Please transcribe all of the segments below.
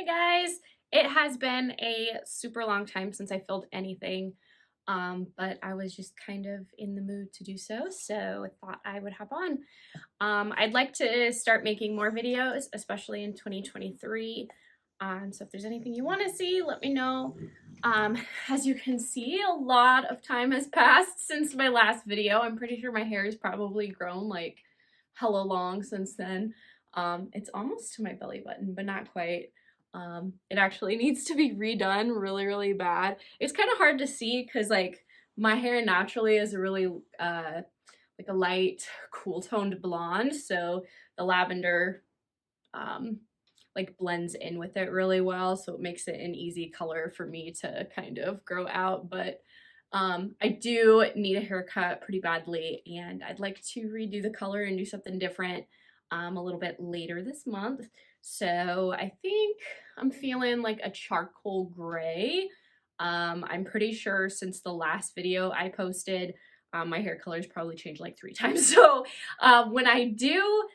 Hey guys, it has been a super long time since I filmed anything, but I was just kind of in the mood to do so I thought I would hop on. I'd like to start making more videos, especially in 2023. So if there's anything you want to see, let me know. Um, as you can see, a lot of time has passed since my last video. I'm pretty sure my hair has probably grown like hella long since then. It's almost to my belly button, but not quite. It actually needs to be redone really bad. It's kind of hard to see because like my hair naturally is a really like a light cool toned blonde, so the lavender like blends in with it really well, so it makes it an easy color for me to kind of grow out. But I do need a haircut pretty badly, and I'd like to redo the color and do something different a little bit later this month. So I think I'm feeling like a charcoal gray. I'm pretty sure since the last video I posted, my hair color's probably changed like 3 times. So when I do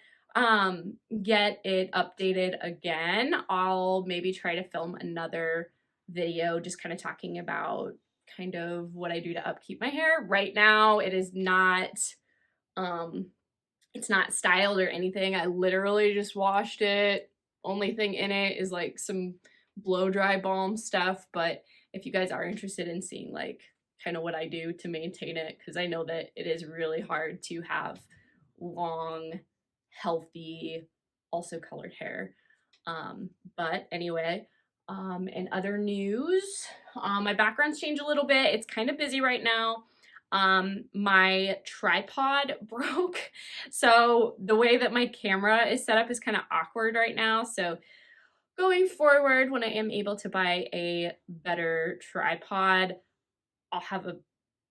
get it updated again, I'll maybe try to film another video just kind of talking about kind of what I do to upkeep my hair. Right now it is not it's not styled or anything. I literally just washed it. Only thing in it is like some blow dry balm stuff, but if you guys are interested in seeing like kind of what I do to maintain it, because I know that it is really hard to have long, healthy, also colored hair. But anyway, in other news, my background's changed a little bit. It's kind of busy right now. My tripod broke, so the way that my camera is set up is kind of awkward right now. So going forward, when I am able to buy a better tripod, I'll have a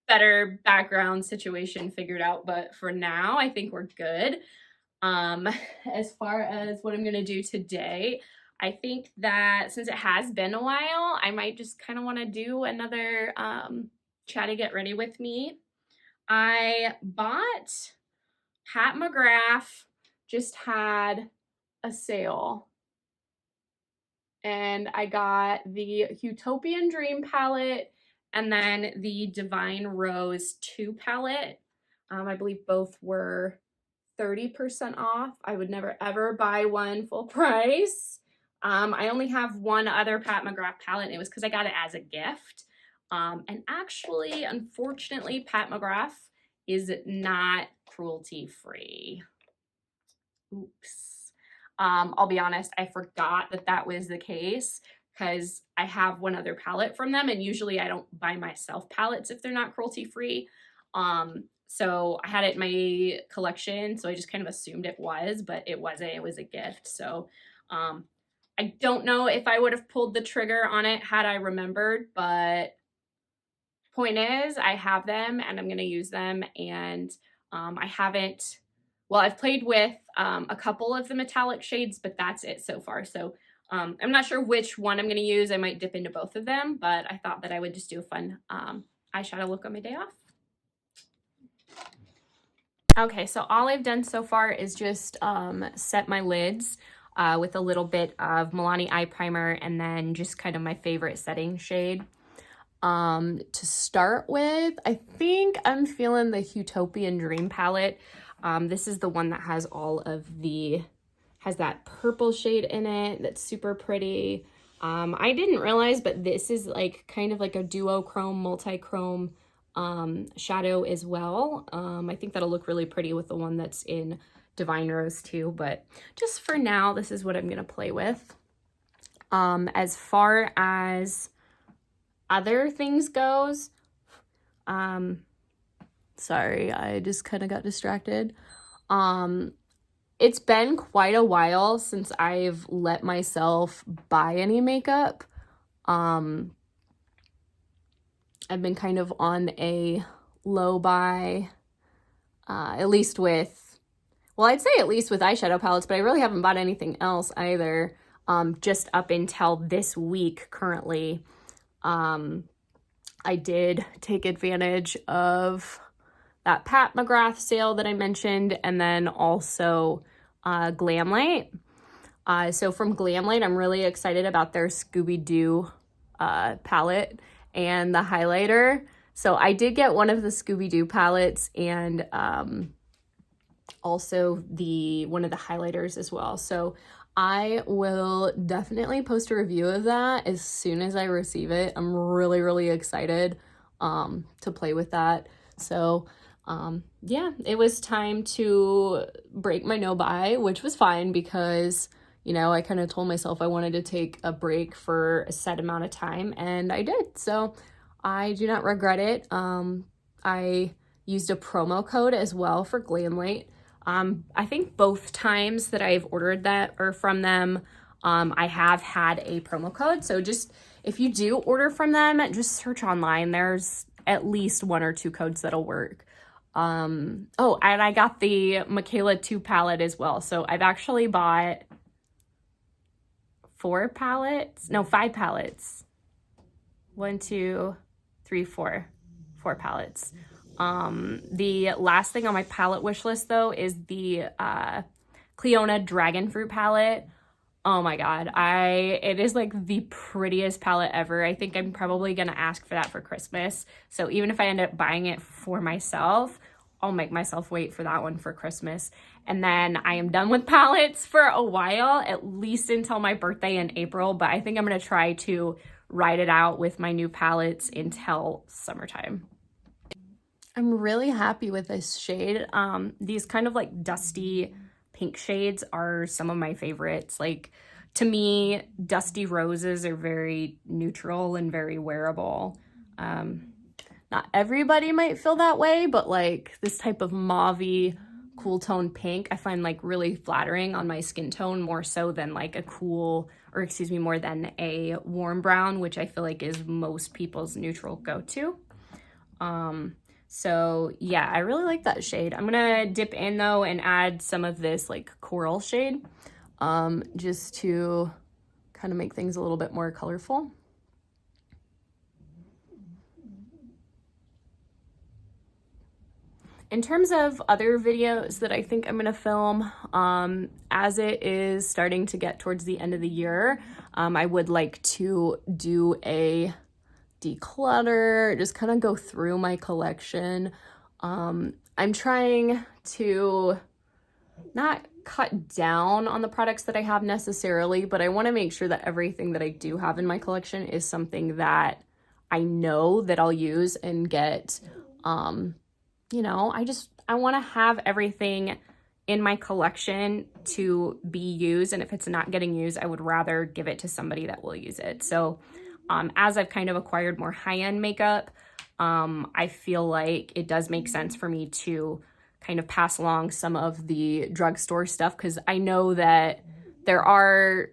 better background situation figured out. But for now, I think we're good. As far as what I'm gonna do today, I think that since it has been a while, I might just kind of want to do another chatty get ready with me. I bought Pat McGrath just had a sale, and I got the Huetopian Dream palette and then the Divine Rose 2 palette. I believe both were 30% off. I would never ever buy one full price. I only have one other Pat McGrath palette, and it was because I got it as a gift. And actually, unfortunately, Pat McGrath is not cruelty free. Oops. I'll be honest, I forgot that that was the case because I have one other palette from them, and usually I don't buy myself palettes if they're not cruelty free. So I had it in my collection, so I just kind of assumed it was, but it wasn't. It was a gift. So I don't know if I would have pulled the trigger on it had I remembered, but point is I have them and I'm going to use them. And I haven't, well, I've played with a couple of the metallic shades, but that's it so far. So I'm not sure which one I'm going to use. I might dip into both of them, but I thought that I would just do a fun eyeshadow look on my day off. Okay, so all I've done so far is just set my lids with a little bit of Milani eye primer and then just kind of my favorite setting shade. To start with, I think I'm feeling the Huetopian Dream palette. This is the one that has all of the, has that purple shade in it that's super pretty. I didn't realize, but this is like kind of like a duochrome, multi-chrome shadow as well. I think that'll look really pretty with the one that's in Divine Rose too, but just for now, this is what I'm gonna play with. As far as other things goes, sorry, I just kind of got distracted. It's been quite a while since I've let myself buy any makeup. I've been kind of on a low buy, at least with, well, I'd say at least with eyeshadow palettes, but I really haven't bought anything else either, just up until this week currently. I did take advantage of that Pat McGrath sale that I mentioned, and then also Glamlight. So from Glamlight, I'm really excited about their Scooby-Doo palette and the highlighter. So I did get one of the Scooby-Doo palettes and also one of the highlighters as well. So I will definitely post a review of that as soon as I receive it. I'm really, really excited to play with that. So yeah, it was time to break my no buy, which was fine because, you know, I kind of told myself I wanted to take a break for a set amount of time, and I did. So I do not regret it. I used a promo code as well for Glamlight. I think both times that I've ordered that or from them, I have had a promo code. So just if you do order from them, just search online. There's at least 1 or 2 codes that'll work. Oh, and I got the Michaela 2 palette as well. So I've actually bought 5 palettes. 1, 2, 3, 4 palettes. The last thing on my palette wish list though is the Cleona Dragon Fruit palette. Oh my god, it is like the prettiest palette ever. I think I'm probably gonna ask for that for Christmas. So even if I end up buying it for myself, I'll make myself wait for that one for Christmas. And then I am done with palettes for a while, at least until my birthday in April, but I think I'm gonna try to ride it out with my new palettes until summertime. I'm really happy with this shade. These kind of like dusty pink shades are some of my favorites. Like, to me, dusty roses are very neutral and very wearable. Not everybody might feel that way, but like this type of mauvey, cool tone pink, I find like really flattering on my skin tone, more so than like more than a warm brown, which I feel like is most people's neutral go-to. So yeah, I really like that shade. I'm gonna dip in though and add some of this like coral shade, just to kind of make things a little bit more colorful. In terms of other videos that I think I'm gonna film, as it is starting to get towards the end of the year, I would like to do a declutter, just kind of go through my collection. I'm trying to not cut down on the products that I have necessarily, but I want to make sure that everything that I do have in my collection is something that I know that I'll use and get. You know, I want to have everything in my collection to be used, and if it's not getting used, I would rather give it to somebody that will use it. So as I've kind of acquired more high-end makeup, I feel like it does make sense for me to kind of pass along some of the drugstore stuff, because I know that there are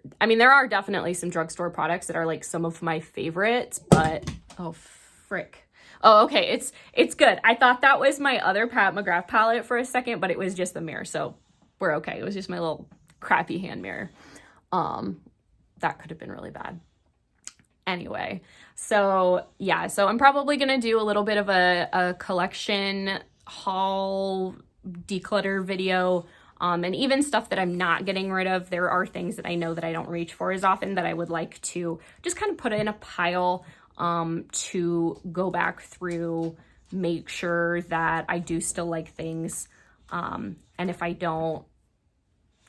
definitely some drugstore products that are like some of my favorites, but oh frick. Oh, okay, it's good. I thought that was my other Pat McGrath palette for a second, but it was just the mirror, so we're okay. It was just my little crappy hand mirror. That could have been really bad. Anyway, so yeah, so I'm probably gonna do a little bit of a collection haul declutter video, and even stuff that I'm not getting rid of. There are things that I know that I don't reach for as often that I would like to just kind of put in a pile, to go back through, make sure that I do still like things, and if I don't,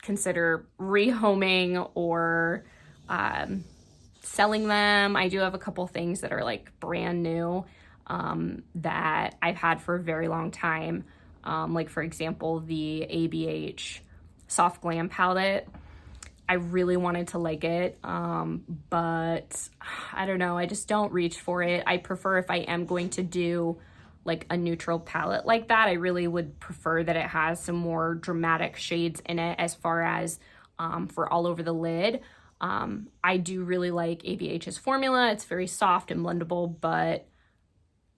consider rehoming or selling them. I do have a couple things that are like brand new, that I've had for a very long time, like for example the ABH Soft Glam palette. I really wanted to like it, but I don't know, I just don't reach for it. I prefer, if I am going to do like a neutral palette like that, I really would prefer that it has some more dramatic shades in it, as far as for all over the lid. I do really like ABH's formula. It's very soft and blendable, but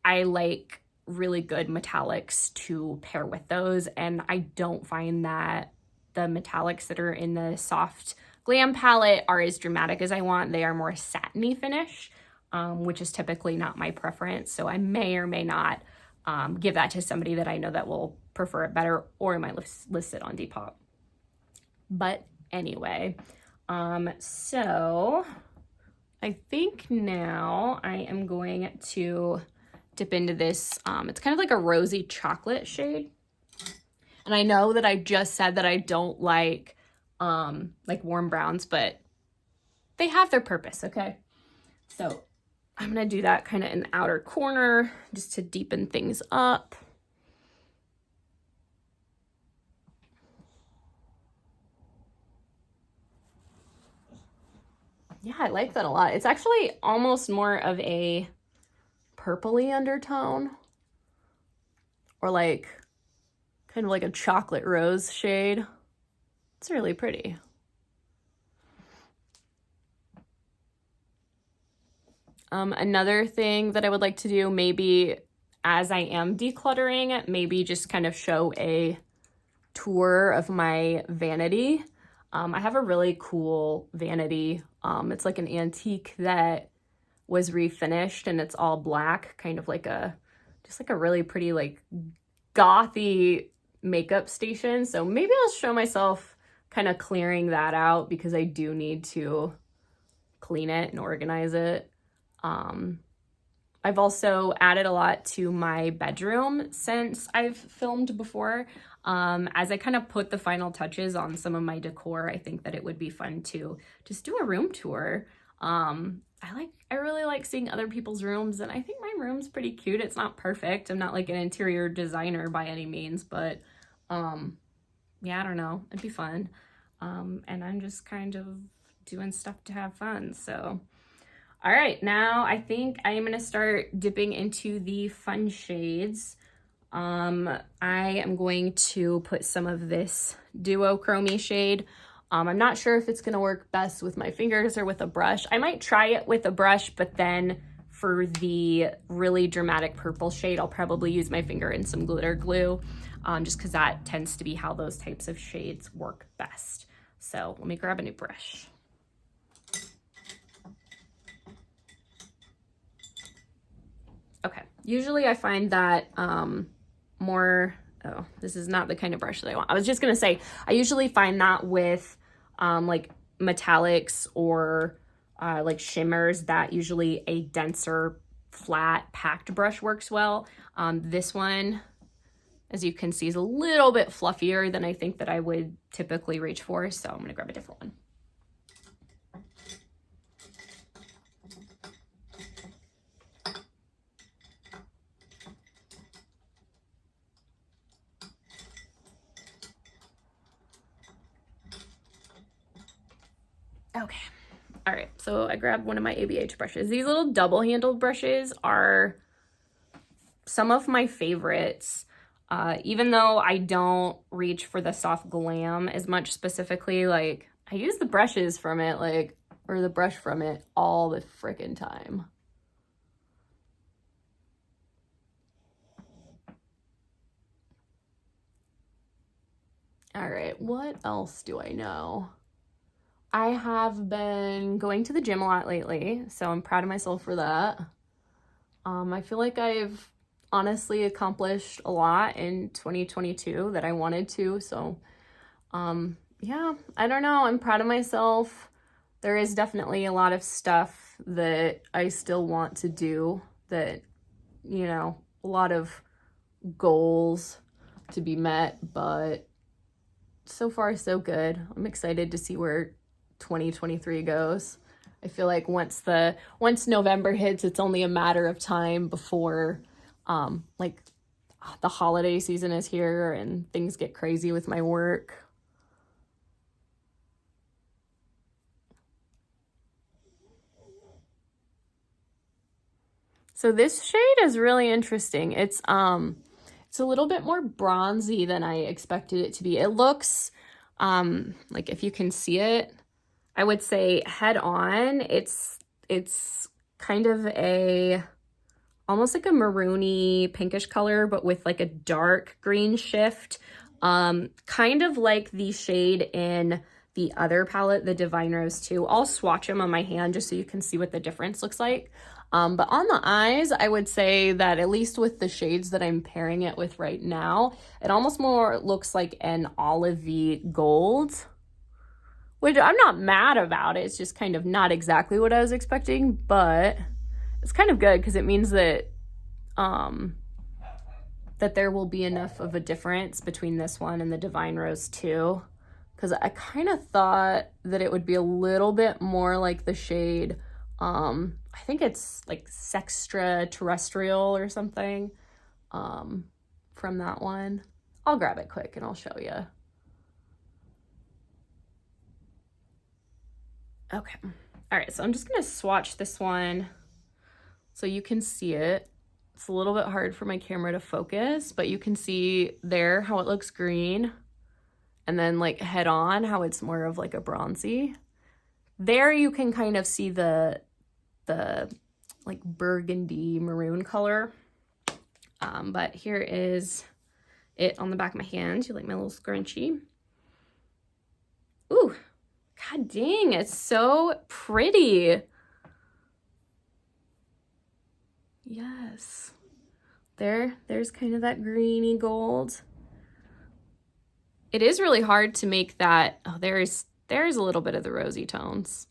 I like really good metallics to pair with those, and I don't find that the metallics that are in the Soft Glam palette are as dramatic as I want. They are more satiny finish, which is typically not my preference, so I may or may not give that to somebody that I know that will prefer it better, or I might list it on Depop. But anyway, So I think now I am going to dip into this. It's kind of like a rosy chocolate shade. And I know that I just said that I don't like warm browns, but they have their purpose, okay? So I'm gonna do that kind of in the outer corner just to deepen things up. Yeah, I like that a lot. It's actually almost more of a purpley undertone, or like kind of like a chocolate rose shade. It's really pretty. Another thing that I would like to do, maybe as I am decluttering, maybe just kind of show a tour of my vanity. I have a really cool vanity. It's like an antique that was refinished and it's all black, kind of like just like a really pretty like gothy makeup station. So maybe I'll show myself kind of clearing that out because I do need to clean it and organize it. I've also added a lot to my bedroom since I've filmed before. As I kind of put the final touches on some of my decor, I think that it would be fun to just do a room tour. I really like seeing other people's rooms, and I think my room's pretty cute. It's not perfect. I'm not like an interior designer by any means, but yeah, I don't know. It'd be fun. And I'm just kind of doing stuff to have fun. So, all right, now I think I am gonna start dipping into the fun shades. I am going to put some of this duochrome shade. I'm not sure if it's gonna work best with my fingers or with a brush. I might try it with a brush, but then for the really dramatic purple shade, I'll probably use my finger and some glitter glue, just because that tends to be how those types of shades work best. So let me grab a new brush. Okay, usually I find that oh, this is not the kind of brush that I want. I was just gonna say, I usually find that with like metallics or like shimmers, that usually a denser, flat, packed brush works well. This one, as you can see, is a little bit fluffier than I think that I would typically reach for, so I'm gonna grab a different one. Okay, all right, so I grabbed one of my ABH brushes. These little double-handled brushes are some of my favorites. Even though I don't reach for the soft glam as much specifically, like I use the brushes from it, or the brush from it all the freaking time. All right, what else do I know? I have been going to the gym a lot lately, so I'm proud of myself for that. I feel like I've honestly accomplished a lot in 2022 that I wanted to, so yeah, I don't know. I'm proud of myself. There is definitely a lot of stuff that I still want to do, that, you know, a lot of goals to be met, but so far so good. I'm excited to see where 2023 goes. I feel like once November hits, it's only a matter of time before like the holiday season is here and things get crazy with my work. So this shade is really interesting. It's a little bit more bronzy than I expected it to be. It looks like, if you can see it, I would say head on, it's kind of almost like a maroony pinkish color, but with like a dark green shift, kind of like the shade in the other palette, the Divine Rose 2. I'll swatch them on my hand just so you can see what the difference looks like. But on the eyes, I would say that at least with the shades that I'm pairing it with right now, it almost more looks like an olivey gold, which I'm not mad about. It's just kind of not exactly what I was expecting, but it's kind of good because it means that that there will be enough of a difference between this one and the Divine Rose 2, because I kind of thought that it would be a little bit more like the shade, I think it's like Sextra Terrestrial or something, from that one. I'll grab it quick and I'll show you. Okay. All right, so I'm just gonna swatch this one so you can see it. It's a little bit hard for my camera to focus, but you can see there how it looks green, and then like head on how it's more of like a bronzy. There you can kind of see the like burgundy maroon color. But here is it on the back of my hand. You like my little scrunchie? Ooh, god dang, it's so pretty. Yes. There's kind of that greeny gold. It is really hard to make that. Oh, there's a little bit of the rosy tones.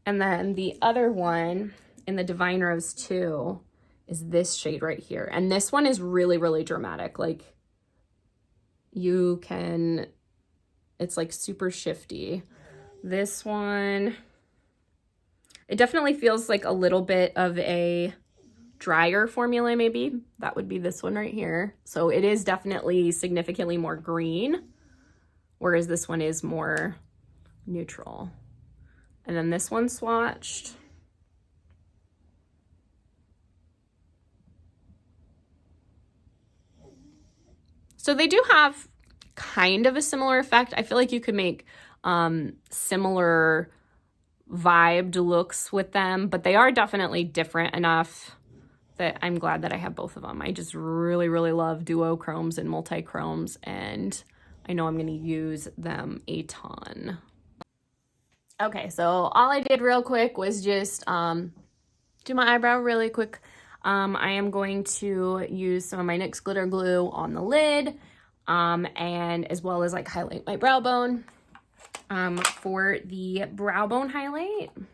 And then the other one in the Divine Rose 2 is this shade right here. And this one is really, really dramatic. Like you can, it's like super shifty. This one, it definitely feels like a little bit of a drier formula, maybe. That would be this one right here. So it is definitely significantly more green, whereas this one is more neutral. And then this one swatched. So they do have kind of a similar effect. I feel like you could make similar vibed looks with them, but they are definitely different enough that I'm glad that I have both of them. I just really, really love duochromes and multi-chromes, and I know I'm going to use them a ton. Okay, so all I did real quick was just do my eyebrow really quick. I am going to use some of my NYX glitter glue on the lid, and as well as like highlight my brow bone. For the brow bone highlight, I'm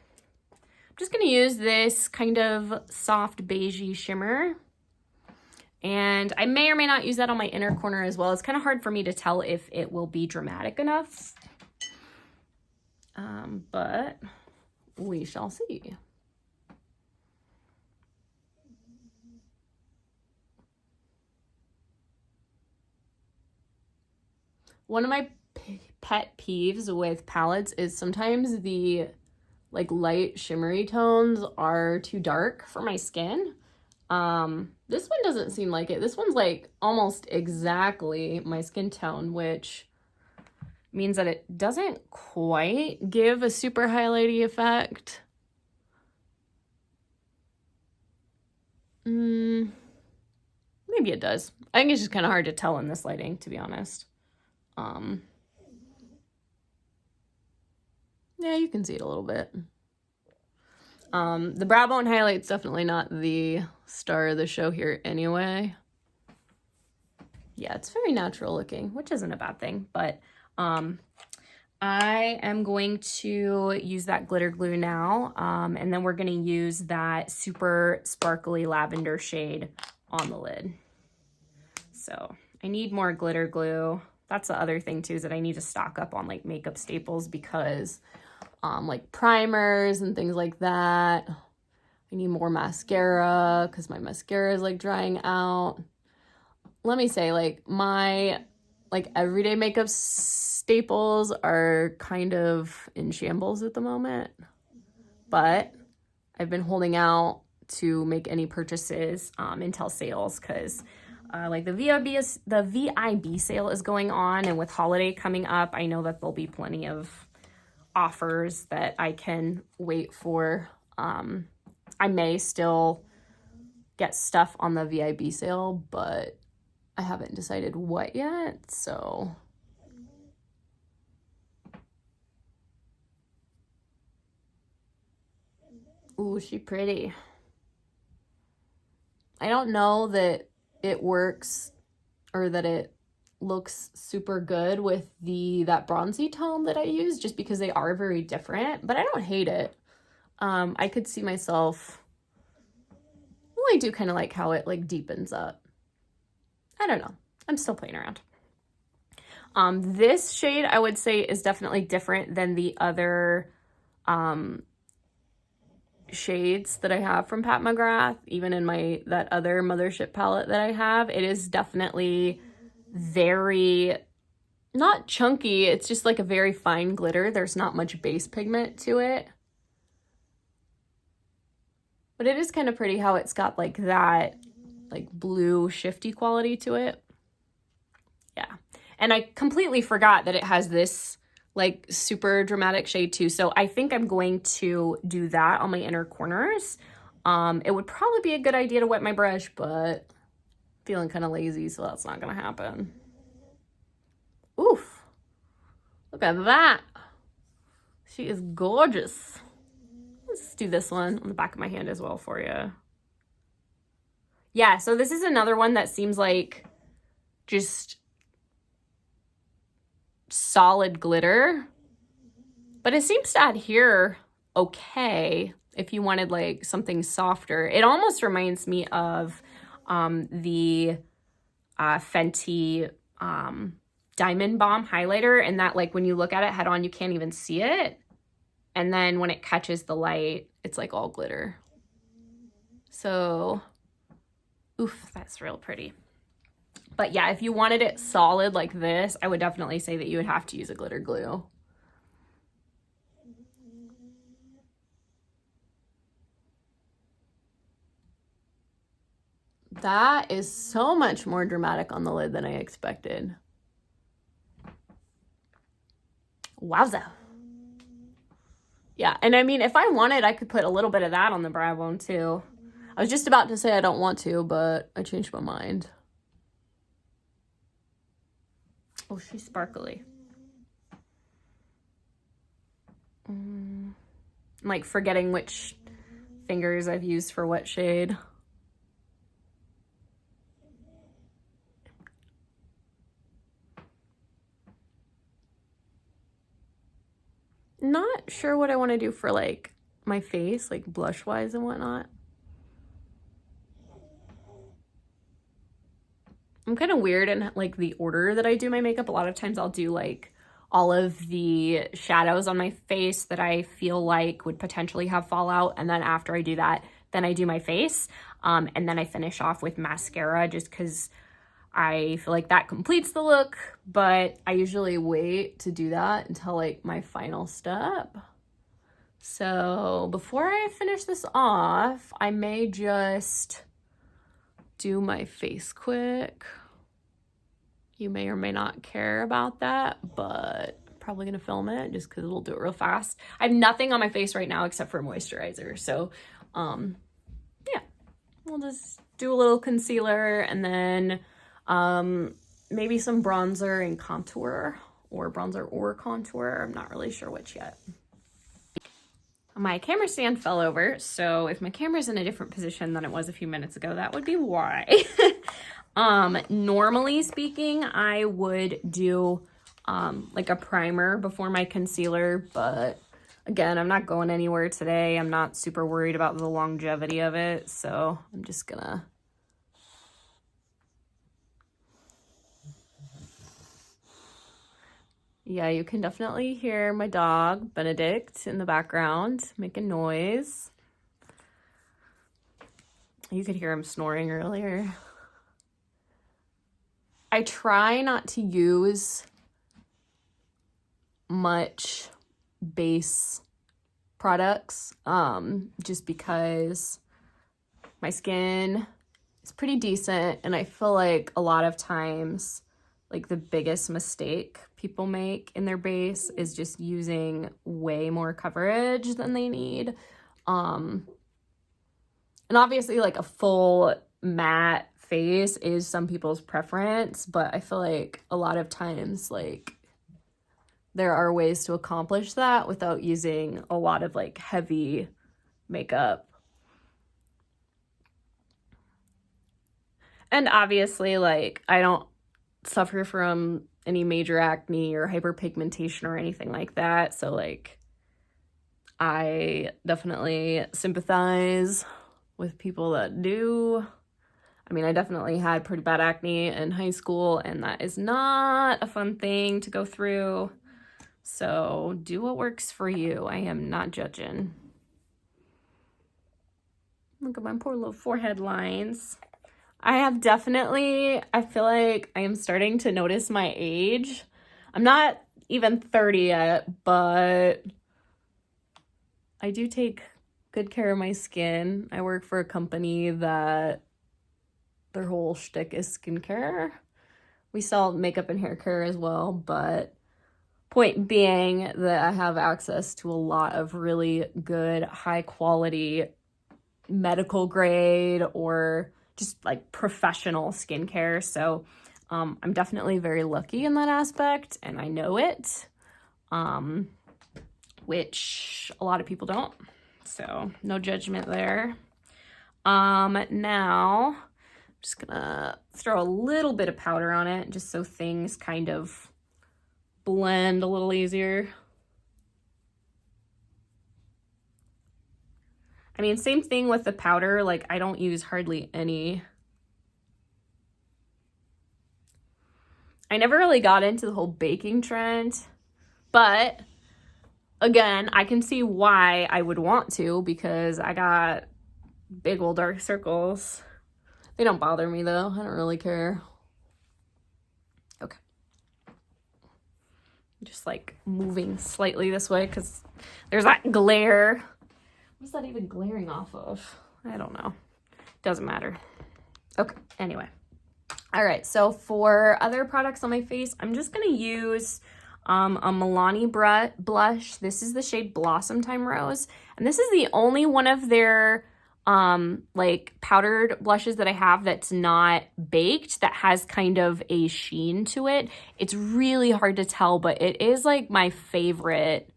just going to use this kind of soft beigey shimmer. And I may or may not use that on my inner corner as well. It's kind of hard for me to tell if it will be dramatic enough. But we shall see. One of my pet peeves with palettes is sometimes the like light shimmery tones are too dark for my skin. This one doesn't seem like it. This one's like almost exactly my skin tone, which means that it doesn't quite give a super highlighty effect. Maybe it does. I think it's just kind of hard to tell in this lighting, to be honest. Yeah, you can see it a little bit. The brow bone highlight's definitely not the star of the show here anyway. Yeah, it's very natural looking, which isn't a bad thing, but I am going to use that glitter glue now, and then we're going to use that super sparkly lavender shade on the lid. So I need more glitter glue. That's the other thing too, is that I need to stock up on like makeup staples because like primers and things like that. I need more mascara because my mascara is like drying out. Let me say, like my like everyday makeup staples are kind of in shambles at the moment, but I've been holding out to make any purchases until sales, because like the VIB sale is going on, and with holiday coming up, I know that there'll be plenty of offers that I can wait for. I may still get stuff on the VIB sale, but I haven't decided what yet, so. Ooh, she pretty. I don't know that it works or that it looks super good with that bronzy tone that I use, just because they are very different, but I don't hate it. I could see myself, well, I do kind of like how it like deepens up. I don't know. I'm still playing around. This shade I would say is definitely different than the other shades that I have from Pat McGrath, even in that other Mothership palette that I have. It is definitely very, not chunky, it's just like a very fine glitter. There's not much base pigment to it. But it is kind of pretty how it's got like that like blue shifty quality to it. Yeah. And I completely forgot that it has this like super dramatic shade too. So I think I'm going to do that on my inner corners. It would probably be a good idea to wet my brush, but I'm feeling kind of lazy, so that's not gonna happen. Oof. Look at that. She is gorgeous. Let's do this one on the back of my hand as well for you. Yeah, so this is another one that seems like just solid glitter, but it seems to adhere okay if you wanted like something softer. It almost reminds me of the Fenty Diamond Bomb highlighter, and that like when you look at it head on you can't even see it, and then when it catches the light it's like all glitter. So oof, that's real pretty. But yeah, if you wanted it solid like this, I would definitely say that you would have to use a glitter glue. That is so much more dramatic on the lid than I expected. Wowza. Yeah, and I mean, if I wanted, I could put a little bit of that on the brow bone too. I was just about to say I don't want to, but I changed my mind. Oh, she's sparkly. I'm like forgetting which fingers I've used for what shade. Not sure what I want to do for like my face, like blush wise and whatnot. I'm kind of weird in like the order that I do my makeup. A lot of times I'll do like all of the shadows on my face that I feel like would potentially have fallout, and then after I do that, then I do my face, and then I finish off with mascara just because I feel like that completes the look, but I usually wait to do that until like my final step. So before I finish this off, I may just do my face quick. You may or may not care about that, but I'm probably gonna film it just because we'll do it real fast. I have nothing on my face right now except for moisturizer. So yeah, we'll just do a little concealer and then maybe some bronzer and contour, or bronzer or contour. I'm not really sure which yet. My camera stand fell over, so if my camera's in a different position than it was a few minutes ago, that would be why. Normally speaking, I would do like a primer before my concealer, but again, I'm not going anywhere today. I'm not super worried about the longevity of it, so I'm just gonna yeah, you can definitely hear my dog, Benedict, in the background making noise. You could hear him snoring earlier. I try not to use much base products, just because my skin is pretty decent, and I feel like a lot of times like the biggest mistake people make in their base is just using way more coverage than they need. And obviously like a full matte face is some people's preference, but I feel like a lot of times like there are ways to accomplish that without using a lot of like heavy makeup. And obviously like I don't suffer from any major acne or hyperpigmentation or anything like that. So like I definitely sympathize with people that do. I mean, I definitely had pretty bad acne in high school, and that is not a fun thing to go through. So do what works for you. I am not judging. Look at my poor little forehead lines. I feel like I am starting to notice my age. I'm not even 30 yet, but I do take good care of my skin. I work for a company that their whole shtick is skincare. We sell makeup and hair care as well, but point being that I have access to a lot of really good, high quality, medical grade or just like professional skincare. So I'm definitely very lucky in that aspect, and I know it, which a lot of people don't. So no judgment there. Now I'm just gonna throw a little bit of powder on it just so things kind of blend a little easier. I mean, same thing with the powder. Like, I don't use hardly any. I never really got into the whole baking trend, but again, I can see why I would want to, because I got big old dark circles. They don't bother me though. I don't really care. Okay. Just like moving slightly this way because there's that glare. What's that even glaring off of? I don't know. Doesn't matter. Okay, anyway. All right, so for other products on my face, I'm just gonna use a Milani blush. This is the shade Blossom Time Rose, and this is the only one of their like powdered blushes that I have that's not baked, that has kind of a sheen to it. It's really hard to tell, but it is like my favorite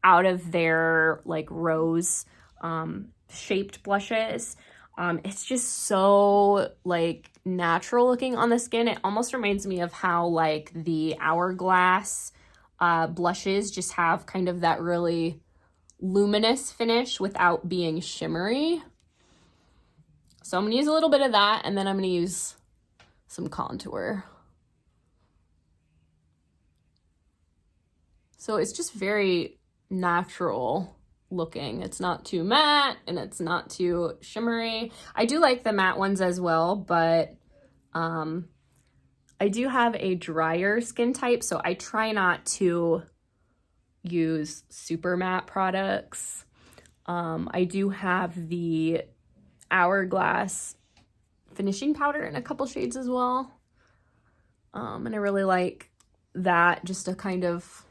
out of their like rose shaped blushes. It's just so like natural looking on the skin. It almost reminds me of how like the Hourglass blushes just have kind of that really luminous finish without being shimmery. So I'm gonna use a little bit of that, and then I'm gonna use some contour. So it's just very natural looking. It's not too matte and it's not too shimmery. I do like the matte ones as well, but I do have a drier skin type, so I try not to use super matte products. I do have the Hourglass finishing powder in a couple shades as well. And I really like that, just to kind of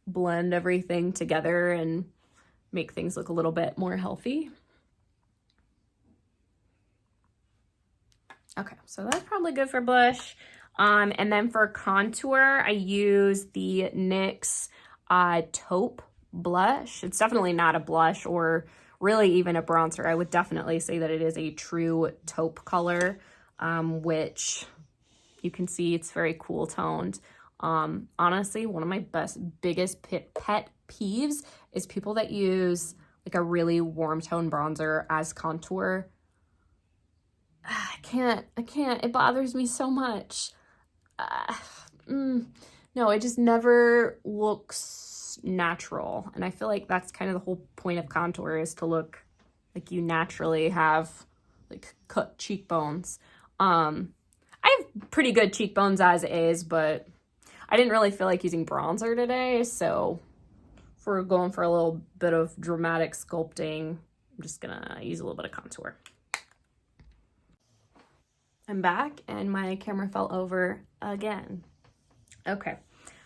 blend everything together and make things look a little bit more healthy. Okay, so that's probably good for blush. And then for contour, I use the NYX Taupe blush. It's definitely not a blush or really even a bronzer. I would definitely say that it is a true taupe color, which you can see it's very cool toned. Honestly, one of my biggest pet peeves is people that use like a really warm tone bronzer as contour. I can't, it bothers me so much. No, it just never looks natural. And I feel like that's kind of the whole point of contour, is to look like you naturally have like cut cheekbones. I have pretty good cheekbones as is, but I didn't really feel like using bronzer today. So if we're going for a little bit of dramatic sculpting, I'm just gonna use a little bit of contour. I'm back and my camera fell over again. Okay,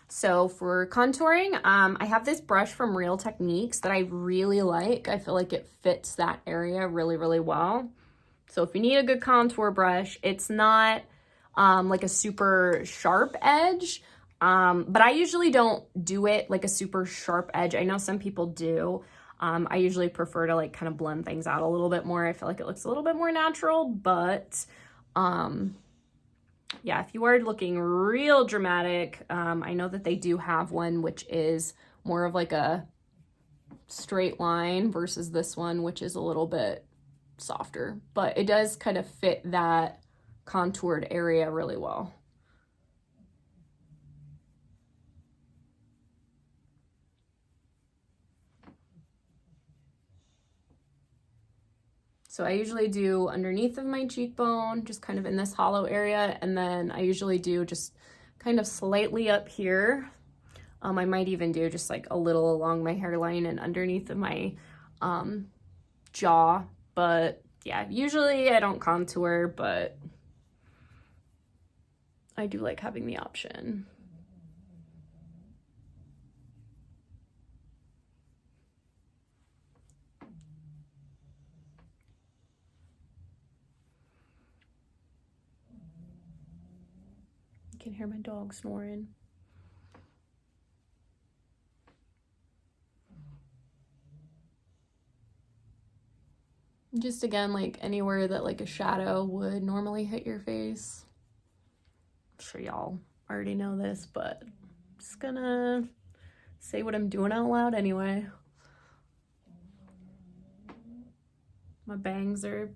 so for contouring, I have this brush from Real Techniques that I really like. I feel like it fits that area really, really well. So if you need a good contour brush, it's not like a super sharp edge, but I usually don't do it like a super sharp edge. I know some people do. I usually prefer to like kind of blend things out a little bit more. I feel like it looks a little bit more natural, but yeah, if you are looking real dramatic, I know that they do have one which is more of like a straight line versus this one, which is a little bit softer, but it does kind of fit that contoured area really well. So I usually do underneath of my cheekbone, just kind of in this hollow area, and then I usually do just kind of slightly up here. I might even do just like a little along my hairline and underneath of my jaw, but yeah, usually I don't contour, but I do like having the option. You can hear my dog snoring. Just again, like anywhere that like a shadow would normally hit your face. I'm sure y'all already know this, but I'm just gonna say what I'm doing out loud anyway. My bangs are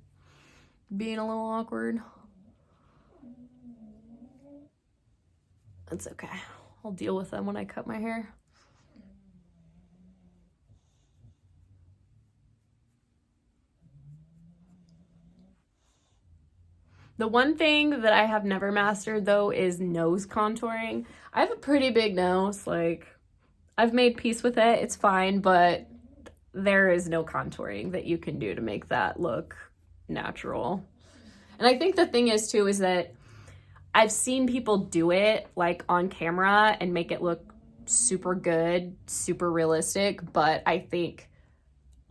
being a little awkward. It's okay. I'll deal with them when I cut my hair. The one thing that I have never mastered though is nose contouring. I have a pretty big nose, like I've made peace with it, it's fine, but there is no contouring that you can do to make that look natural. And I think the thing is too is that I've seen people do it like on camera and make it look super good, super realistic, but I think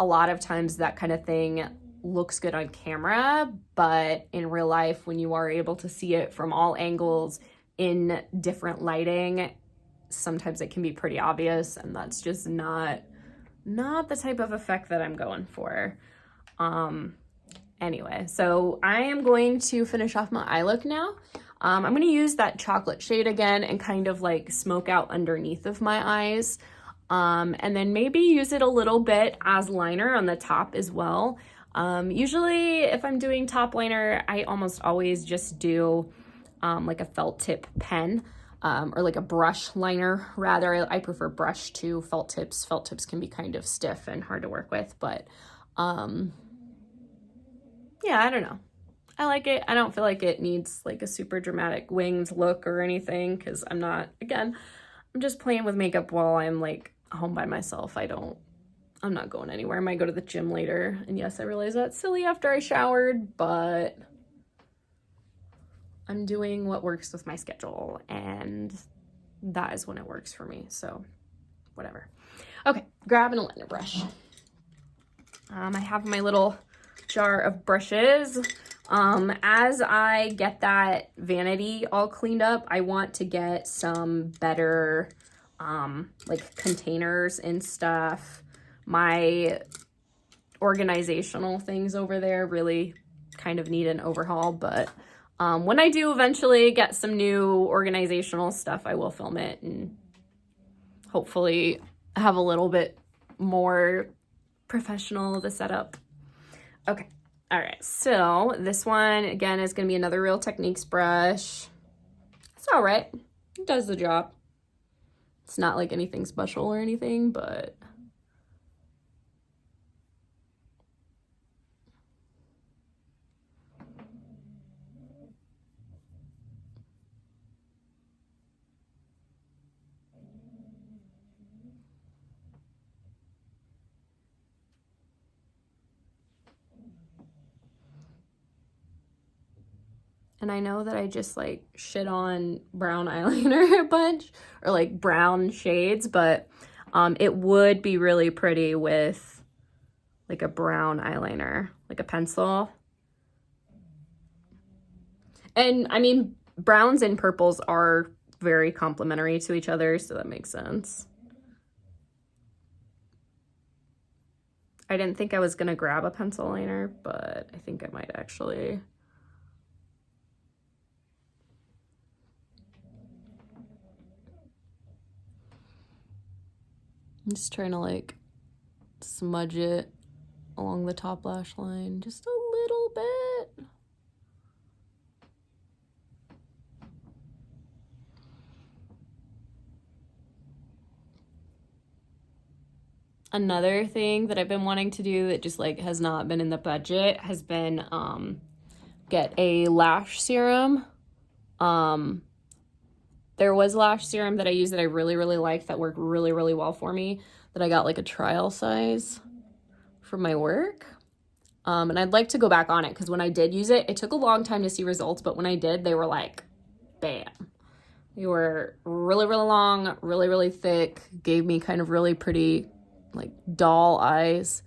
a lot of times that kind of thing looks good on camera, but in real life, when you are able to see it from all angles in different lighting, sometimes it can be pretty obvious, and that's just not the type of effect that I'm going for. Anyway, so I am going to finish off my eye look now. I'm going to use that chocolate shade again and kind of like smoke out underneath of my eyes. And then maybe use it a little bit as liner on the top as well. Usually if I'm doing top liner, I almost always just do like a felt tip pen or like a brush liner rather. I prefer brush to felt tips. Felt tips can be kind of stiff and hard to work with, but yeah, I don't know. I like it. I don't feel like it needs like a super dramatic winged look or anything because I'm just playing with makeup while I'm like home by myself. I'm not going anywhere. I might go to the gym later. And yes, I realize that's silly after I showered, but I'm doing what works with my schedule and that is when it works for me. So whatever. Okay, grabbing a liner brush. I have my little jar of brushes. As I get that vanity all cleaned up, I want to get some better, like containers and stuff. My organizational things over there really kind of need an overhaul, but, when I do eventually get some new organizational stuff, I will film it and hopefully have a little bit more professional of a setup. Okay. All right, so this one, again, is going to be another Real Techniques brush. It's all right. It does the job. It's not like anything special or anything, but... And I know that I just like shit on brown eyeliner a bunch or like brown shades, but it would be really pretty with like a brown eyeliner, like a pencil. And I mean, browns and purples are very complementary to each other, so that makes sense. I didn't think I was gonna grab a pencil liner, but I think I might actually. I'm just trying to like smudge it along the top lash line just a little bit. Another thing that I've been wanting to do that just like has not been in the budget has been get a lash serum. There was lash serum that I used that I really, really liked that worked really, really well for me, that I got like a trial size for my work. And I'd like to go back on it because when I did use it, it took a long time to see results, but when I did, they were like, bam. They were really, really long, really, really thick, gave me kind of really pretty, like, doll eyes.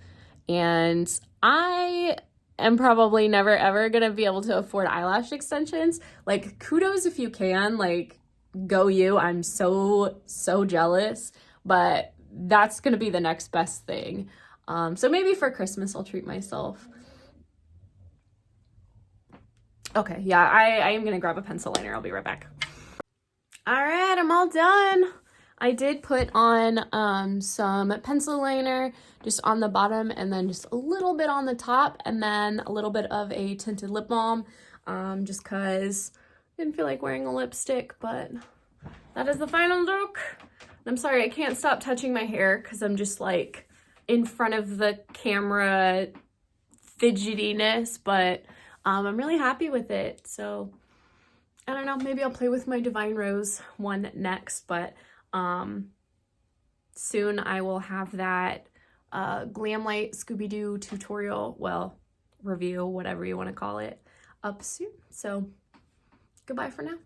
And I am probably never, ever gonna be able to afford eyelash extensions. Like, kudos if you can, like, go you. I'm so, so jealous, but that's gonna be the next best thing. So maybe for Christmas, I'll treat myself. Okay, yeah, I am gonna grab a pencil liner. I'll be right back. All right, I'm all done. I did put on some pencil liner just on the bottom and then just a little bit on the top and then a little bit of a tinted lip balm just because I didn't feel like wearing a lipstick, but that is the final look. I'm sorry, I can't stop touching my hair because I'm just like in front of the camera fidgetiness, but I'm really happy with it. So I don't know, maybe I'll play with my Divine Rose one next, but soon I will have that Glam Light Scooby-Doo tutorial, well, review, whatever you want to call it, up soon. So goodbye for now.